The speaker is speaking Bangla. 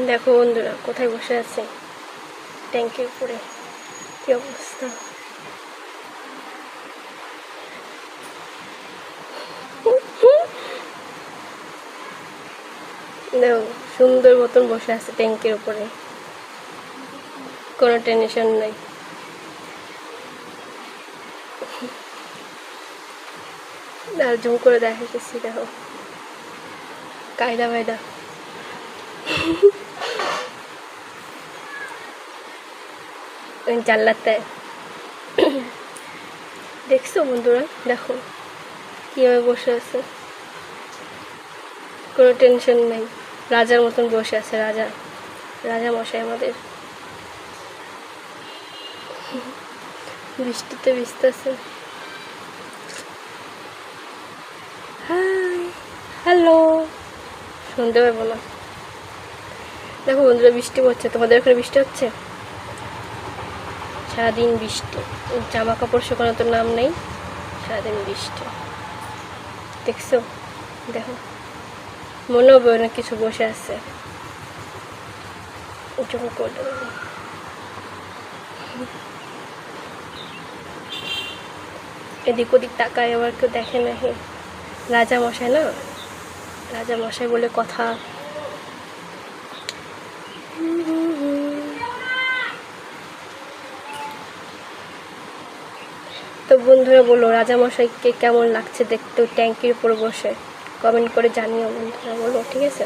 দেখো বন্ধুরা কোথায় বসে আছে, ট্যাঙ্কির উপরে। কি অবস্থা! দেখো সুন্দর মতন বসে আছে ট্যাঙ্কির উপরে, কোনো টেনশন নাই। আর জুম করে দেখাইতেছি, দেখো কায়দা বায়দা। জানলাতে দেখছো বন্ধুরা, দেখো কিভাবে বসে আছে, কোনো টেনশন নেই, রাজার মতন বসে আছে। রাজা রাজা মশাই আমাদের। বৃষ্টিতে ভিজতেছে। হাই, হ্যালো, শুনতে পাবো না। দেখো বন্ধুরা বৃষ্টি পড়ছে, তোমাদের ওখানে বৃষ্টি হচ্ছে? সারাদিন বৃষ্টি, জামা কাপড় শুকানোর তো নাম নেই, সারাদিন বৃষ্টি। দেখছো, দেখো মনে হবে অনেক কিছু বসে আছে। এদিক ওদিক তাকায়, আবার কেউ দেখে না। হে রাজা মশাই না, রাজা মশাই বলে কথা। তো বন্ধুরা বলো, রাজা মশাইকে কেমন লাগছে দেখতে ট্যাঙ্কির উপর বসে? কমেন্ট করে জানিও বন্ধুরা, বলো, ঠিক আছে?